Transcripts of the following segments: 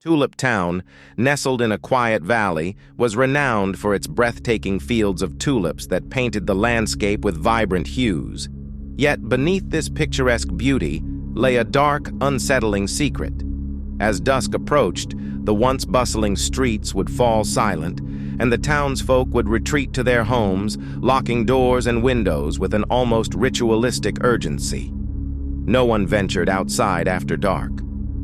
Tulip Town, nestled in a quiet valley, was renowned for its breathtaking fields of tulips that painted the landscape with vibrant hues. Yet beneath this picturesque beauty lay a dark, unsettling secret. As dusk approached, the once bustling streets would fall silent, and the townsfolk would retreat to their homes, locking doors and windows with an almost ritualistic urgency. No one ventured outside after dark.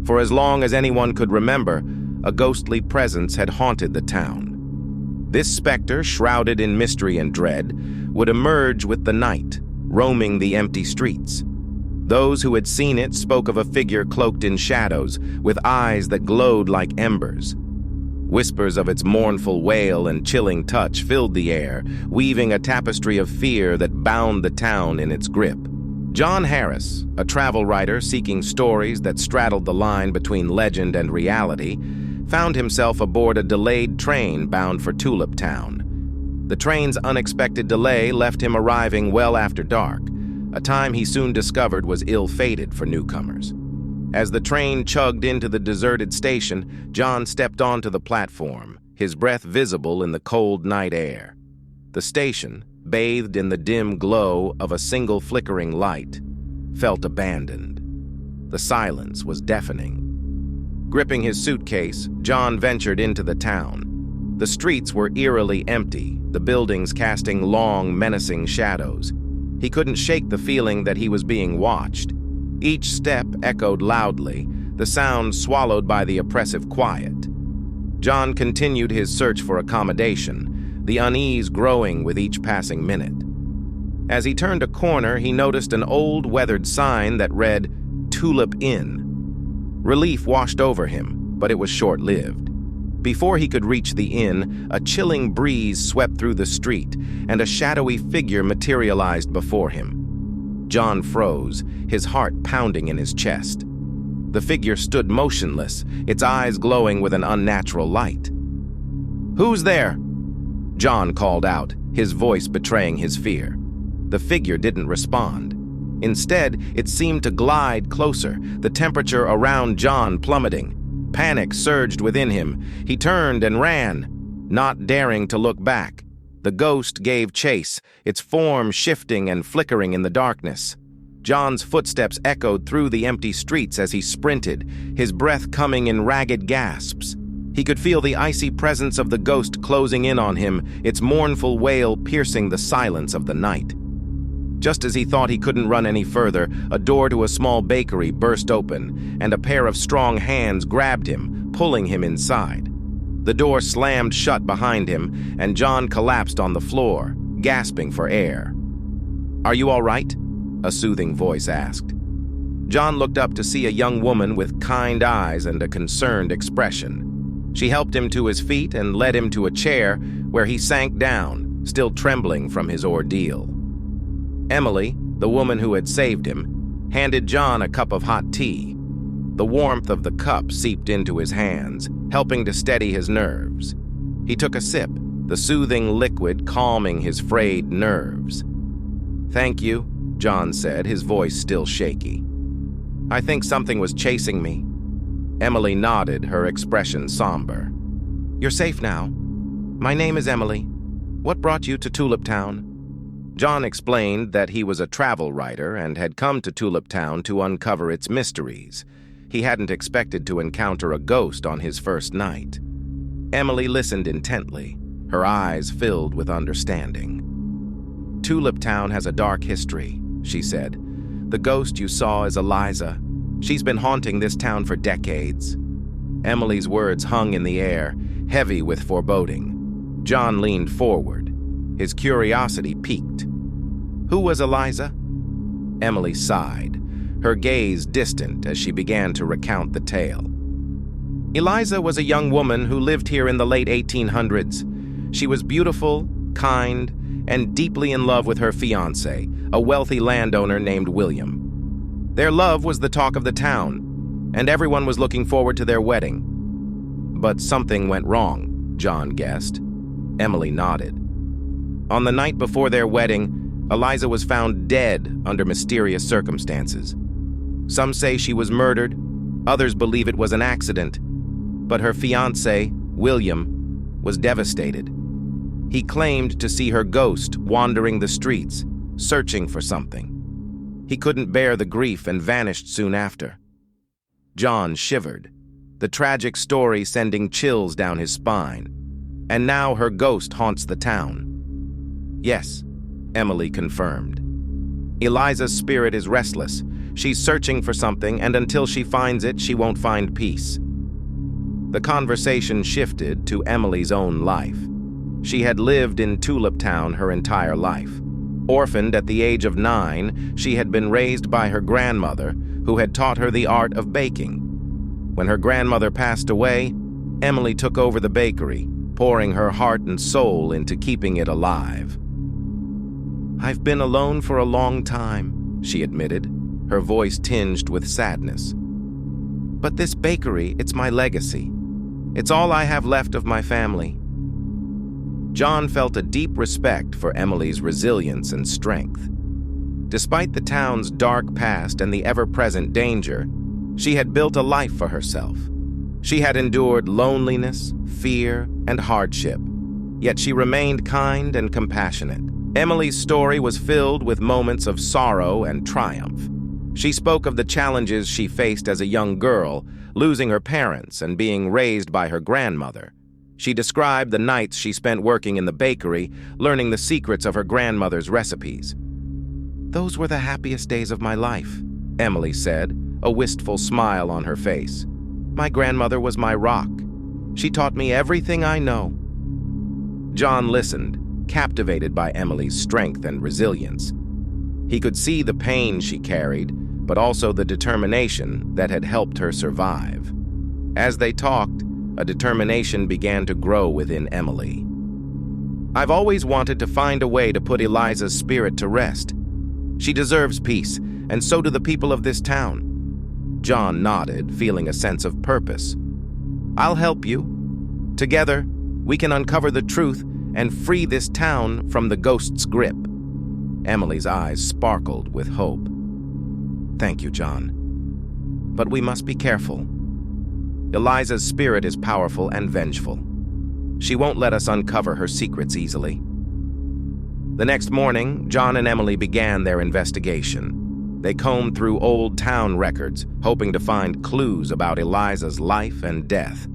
For as long as anyone could remember, a ghostly presence had haunted the town. This specter, shrouded in mystery and dread, would emerge with the night, roaming the empty streets. Those who had seen it spoke of a figure cloaked in shadows, with eyes that glowed like embers. Whispers of its mournful wail and chilling touch filled the air, weaving a tapestry of fear that bound the town in its grip. John Harris, a travel writer seeking stories that straddled the line between legend and reality, found himself aboard a delayed train bound for Tulip Town. The train's unexpected delay left him arriving well after dark, a time he soon discovered was ill-fated for newcomers. As the train chugged into the deserted station, John stepped onto the platform, his breath visible in the cold night air. The station, bathed in the dim glow of a single flickering light, felt abandoned. The silence was deafening. Gripping his suitcase, John ventured into the town. The streets were eerily empty, the buildings casting long, menacing shadows. He couldn't shake the feeling that he was being watched. Each step echoed loudly, the sound swallowed by the oppressive quiet. John continued his search for accommodation, the unease growing with each passing minute. As he turned a corner, he noticed an old, weathered sign that read, "Tulip Inn." Relief washed over him, but it was short-lived. Before he could reach the inn, a chilling breeze swept through the street, and a shadowy figure materialized before him. John froze, his heart pounding in his chest. The figure stood motionless, its eyes glowing with an unnatural light. "Who's there?" John called out, his voice betraying his fear. The figure didn't respond. Instead, it seemed to glide closer, the temperature around John plummeting. Panic surged within him. He turned and ran, not daring to look back. The ghost gave chase, its form shifting and flickering in the darkness. John's footsteps echoed through the empty streets as he sprinted, his breath coming in ragged gasps. He could feel the icy presence of the ghost closing in on him, its mournful wail piercing the silence of the night. Just as he thought he couldn't run any further, a door to a small bakery burst open, and a pair of strong hands grabbed him, pulling him inside. The door slammed shut behind him, and John collapsed on the floor, gasping for air. "Are you all right?" a soothing voice asked. John looked up to see a young woman with kind eyes and a concerned expression. She helped him to his feet and led him to a chair where he sank down, still trembling from his ordeal. Emily, the woman who had saved him, handed John a cup of hot tea. The warmth of the cup seeped into his hands, helping to steady his nerves. He took a sip, the soothing liquid calming his frayed nerves. "Thank you," John said, his voice still shaky. "I think something was chasing me." Emily nodded, her expression somber. "You're safe now. My name is Emily. What brought you to Tulip Town?" John explained that he was a travel writer and had come to Tulip Town to uncover its mysteries. He hadn't expected to encounter a ghost on his first night. Emily listened intently, her eyes filled with understanding. "Tulip Town has a dark history," she said. "The ghost you saw is Eliza. She's been haunting this town for decades." Emily's words hung in the air, heavy with foreboding. John leaned forward, his curiosity piqued. "Who was Eliza?" Emily sighed, her gaze distant as she began to recount the tale. "Eliza was a young woman who lived here in the late 1800s. She was beautiful, kind, and deeply in love with her fiancé, a wealthy landowner named William. Their love was the talk of the town, and everyone was looking forward to their wedding. But something went wrong, John guessed. Emily nodded. On the night before their wedding, Eliza was found dead under mysterious circumstances. Some say she was murdered, others believe it was an accident. But her fiancé, William, was devastated. He claimed to see her ghost wandering the streets, searching for something. He couldn't bear the grief and vanished soon after. John shivered, the tragic story sending chills down his spine. And now her ghost haunts the town. Yes, Emily confirmed. Eliza's spirit is restless. She's searching for something, and until she finds it, she won't find peace. The conversation shifted to Emily's own life. She had lived in Tulip Town her entire life. Orphaned at the age of 9, she had been raised by her grandmother, who had taught her the art of baking. When her grandmother passed away, Emily took over the bakery, pouring her heart and soul into keeping it alive. "I've been alone for a long time," she admitted, her voice tinged with sadness. "But this bakery, it's my legacy. It's all I have left of my family." John felt a deep respect for Emily's resilience and strength. Despite the town's dark past and the ever-present danger, she had built a life for herself. She had endured loneliness, fear, and hardship, yet she remained kind and compassionate. Emily's story was filled with moments of sorrow and triumph. She spoke of the challenges she faced as a young girl, losing her parents and being raised by her grandmother. She described the nights she spent working in the bakery, learning the secrets of her grandmother's recipes. "Those were the happiest days of my life," Emily said, a wistful smile on her face. "My grandmother was my rock. She taught me everything I know." John listened, captivated by Emily's strength and resilience. He could see the pain she carried, but also the determination that had helped her survive. As they talked, a determination began to grow within Emily. "I've always wanted to find a way to put Eliza's spirit to rest. She deserves peace, and so do the people of this town." John nodded, feeling a sense of purpose. "I'll help you. Together, we can uncover the truth and free this town from the ghost's grip." Emily's eyes sparkled with hope. "Thank you, John. But we must be careful. Eliza's spirit is powerful and vengeful. She won't let us uncover her secrets easily." The next morning, John and Emily began their investigation. They combed through old town records, hoping to find clues about Eliza's life and death.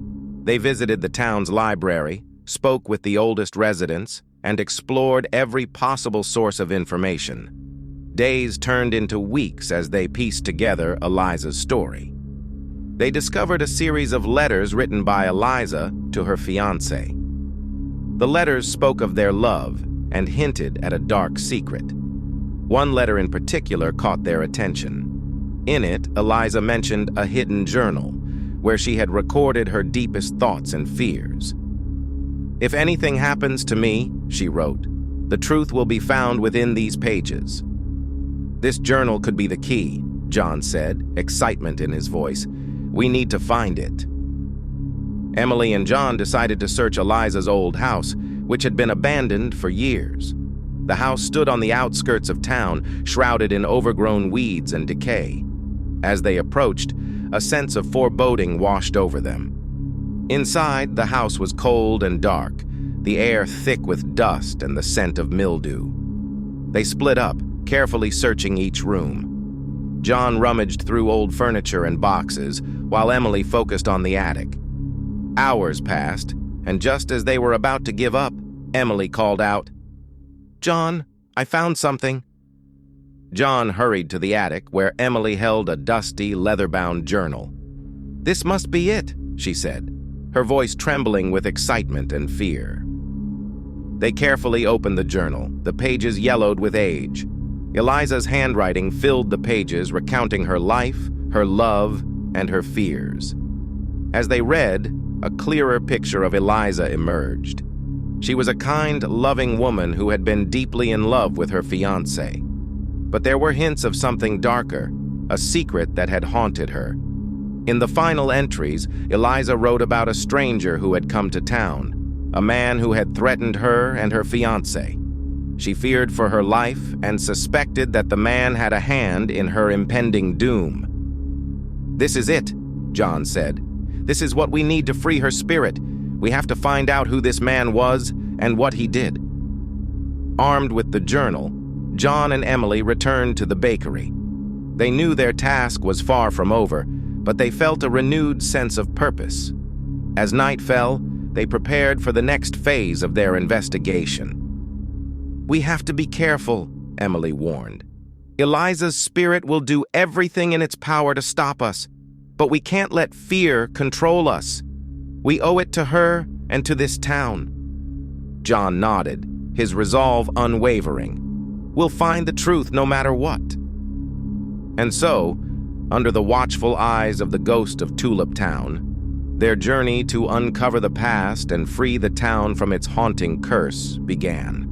They visited the town's library, spoke with the oldest residents, and explored every possible source of information. Days turned into weeks as they pieced together Eliza's story. They discovered a series of letters written by Eliza to her fiancé. The letters spoke of their love and hinted at a dark secret. One letter in particular caught their attention. In it, Eliza mentioned a hidden journal where she had recorded her deepest thoughts and fears. "If anything happens to me," she wrote, "the truth will be found within these pages." "This journal could be the key," John said, excitement in his voice. "We need to find it." Emily and John decided to search Eliza's old house, which had been abandoned for years. The house stood on the outskirts of town, shrouded in overgrown weeds and decay. As they approached, a sense of foreboding washed over them. Inside, the house was cold and dark, the air thick with dust and the scent of mildew. They split up, carefully searching each room. John rummaged through old furniture and boxes, while Emily focused on the attic. Hours passed, and just as they were about to give up, Emily called out, "John, I found something." John hurried to the attic, where Emily held a dusty, leather-bound journal. "This must be it," she said, her voice trembling with excitement and fear. They carefully opened the journal, the pages yellowed with age. Eliza's handwriting filled the pages, recounting her life, her love, and her fears. As they read, a clearer picture of Eliza emerged. She was a kind, loving woman who had been deeply in love with her fiancé. But there were hints of something darker, a secret that had haunted her. In the final entries, Eliza wrote about a stranger who had come to town, a man who had threatened her and her fiancé. She feared for her life and suspected that the man had a hand in her impending doom. "This is it," John said. This is what we need to free her spirit. We have to find out who this man was and what he did." Armed with the journal, John and Emily returned to the bakery. They knew their task was far from over, but they felt a renewed sense of purpose. As night fell, they prepared for the next phase of their investigation. "We have to be careful," Emily warned. "Eliza's spirit will do everything in its power to stop us, but we can't let fear control us. We owe it to her and to this town." John nodded, his resolve unwavering. "We'll find the truth no matter what." And so, under the watchful eyes of the ghost of Tulip Town, their journey to uncover the past and free the town from its haunting curse began.